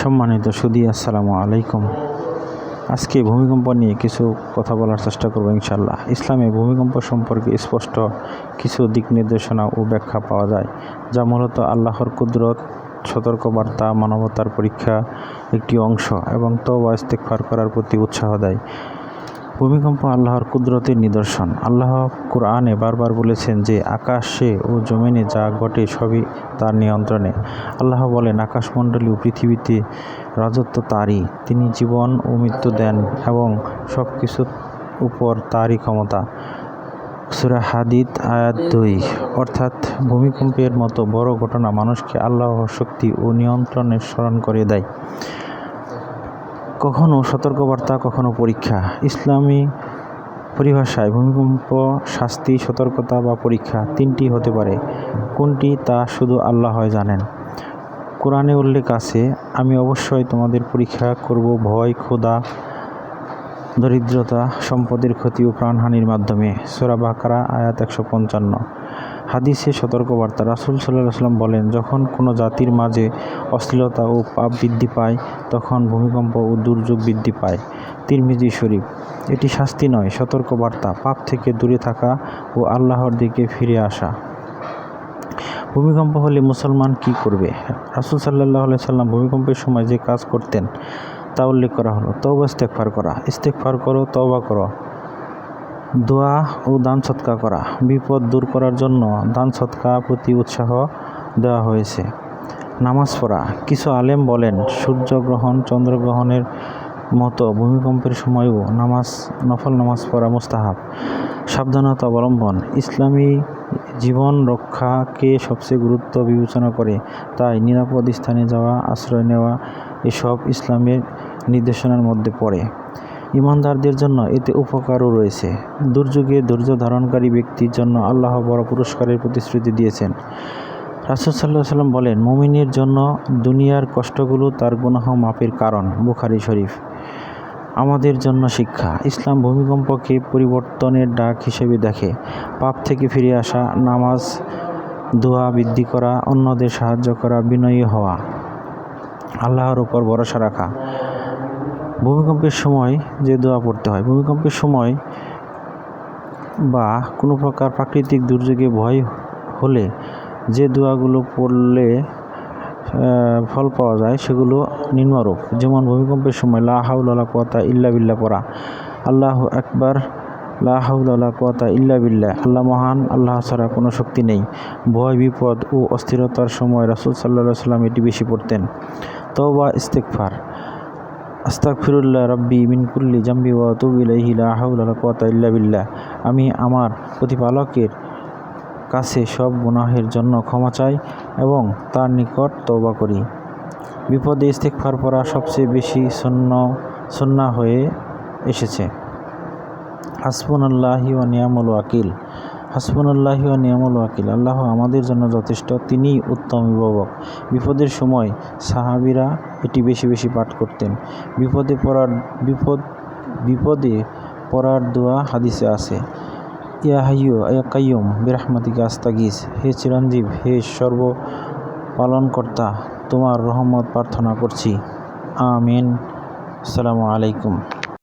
সম্মানিত সুধী, আসসালামু আলাইকুম। আজকে ভূমিকম্প নিয়ে কিছু কথা বলার চেষ্টা করব ইনশাআল্লাহ। ইসলামে ভূমিকম্প সম্পর্কে স্পষ্ট কিছু দিক নির্দেশনা ও ব্যাখ্যা পাওয়া যায়, যা মূলত আল্লাহর কুদরত, সতর্কবার্তা, মানবতার পরীক্ষা একটি অংশ এবং তওবা ইস্তেগফার করার প্রতি উৎসাহ দেয়। ভূমিকম্প আল্লাহর কুদরতের নিদর্শন। আল্লাহ কুরআনে বারবার বলেছেন যে আকাশে ও জমিনে যা ঘটে সবই তার নিয়ন্ত্রণে। আল্লাহ বলেন, আকাশমণ্ডলী ও পৃথিবীতে রাজত্ব তারই, তিনি জীবন ও মৃত্যু দেন এবং সব কিছুর উপর তারই ক্ষমতা। সূরা হাদীদ আয়াত 2। অর্থাৎ ভূমিকম্পের মতো বড় ঘটনা মানুষকে আল্লাহর শক্তি ও নিয়ন্ত্রণের স্মরণ করে দেয়। কখনো সতর্কবার্তা, কখনো পরীক্ষা। ইসলামী পরিভাষায় ভূমিকম্প শাস্তি, সতর্কতা বা পরীক্ষা তিনটি হতে পারে। কোনটি তা শুধু আল্লাহ জানেন। কোরআনে উল্লেখ আছে, আমি অবশ্যই তোমাদের পরীক্ষা করব ভয়, ক্ষুধা, দরিদ্রতা, সম্পদের ক্ষতি ও প্রাণহানির মাধ্যমে। সূরা বাকারা আয়াত 155। হাদিসে সতর্কবার্তা। রাসূল সাল্লাল্লাহু আলাইহি ওয়াসাল্লাম বলেন, যখন কোনো জাতির মাঝে অশ্লীলতা ও পাপ বৃদ্ধি পায়, তখন ভূমিকম্প ও দুর্যোগ বৃদ্ধি পায়। তিরমিজি শরীফ। এটি শাস্তি নয়, সতর্কবার্তা, পাপ থেকে দূরে থাকা ও আল্লাহর দিকে ফিরে আসা। ভূমিকম্প হলে মুসলমান কি করবে? রাসূল সাল্লাল্লাহু আলাইহি ওয়াসাল্লাম ভূমিকম্পের সময় যে কাজ করতেন তা উল্লেখ করা হলো। তওবা ইস্তেগফার করা। ইস্তেগফার করো, তওবা করো। দোয়া ও দান সদকা করা। বিপদ দূর করার জন্য দান সদকা প্রতি উৎসাহ দেওয়া হয়েছে। নামাজ পড়া। কিছু আলেম বলেন, সূর্যগ্রহণ, চন্দ্রগ্রহণের মতো ভূমিকম্পের সময়ও নফল নামাজ পড়া মুস্তাহাব। সাবধানতা অবলম্বন। ইসলামী জীবন রক্ষাকে সবচেয়ে গুরুত্ব বিবেচনা করে, তাই নিরাপদ স্থানে যাওয়া, আশ্রয় নেওয়া এসব ইসলামের নির্দেশনার মধ্যে পড়ে। ঈমানদারদের জন্য এতে উপকারও রয়েছে। দুর্যোগে ধৈর্য ধারণকারী ব্যক্তির জন্য আল্লাহ বড় পুরস্কারের প্রতিশ্রুতি দিয়েছেন। রাসূল সাল্লাল্লাহু আলাইহি ওয়াসাল্লাম বলেন, মুমিনের জন্য দুনিয়ার কষ্টগুলো তার গুনাহ মাফের কারণ। বুখারী শরীফ। আমাদের জন্য শিক্ষা। ইসলাম ভূমিকম্পকে পরিবর্তনের ডাক হিসেবে দেখে। পাপ থেকে ফিরে আসা, নামাজ, দোয়া বৃদ্ধি করা, অন্যদের সাহায্য করা, বিনয়ী হওয়া, আল্লাহর উপর ভরসা রাখা। ভূমিকম্পের সময় যে দোয়া পড়তে হয়। ভূমিকম্পের সময় বা কোনো প্রকার প্রাকৃতিক দুর্যোগে ভয় হলে যে দোয়াগুলো পড়লে ফল পাওয়া যায় সেগুলো নিম্নরূপ। যেমন ভূমিকম্পের সময় লা হাওলা ওয়ালা কুওয়াতা ইল্লা বিল্লাহ পড়া, আল্লাহু আকবার, লা হাওলা ওয়ালা কুওয়াতা ইল্লা বিল্লাহ, আল্লাহ মহান, আল্লাহ ছাড়া কোনো শক্তি নেই। ভয়, বিপদ ও অস্থিরতার সময় রাসূল সাল্লাল্লাহু আলাইহি ওয়াসাল্লাম এটি বেশি পড়তেন। তওবা ইস্তেগফার। আস্তাগফিরুল্লাহ রাব্বি মিন কুল্লি জামবি ওয়া আতুবু ইলাইহি, লা হাওলা ওয়ালা কুওয়াতা ইল্লা বিল্লাহ। আমি আমার প্রতিপালকের কাছে সব গুনাহের জন্য ক্ষমা চাই এবং তার নিকট তওবা করি। বিপদে ইস্তেগফার পড়া সবচেয়ে বেশি সুন্নাহ হয়ে এসেছে। হাসবুনাল্লাহি ওয়া নি'মাল ওয়াকিল। হাসবুনাল্লাহি ওয়া নি'মাল ওয়াকিল। আল্লাহ আমাদের জন্য যথেষ্ট, তিনিই উত্তম অভিভাবক। বিপদের সময় সাহাবীরা এটি বেশি বেশি পাঠ করতেন। বিপদে পড়ার দোয়া হাদিসে আছে, ইয়া হাইয়্যু ইয়া কাইয়্যুম বিরহমাতিকা আস্তাগীস। হে চিরঞ্জীব, হে সর্বপালনকর্তা, তোমার রহমত প্রার্থনা করছি। আমিন। আসসালামু আলাইকুম।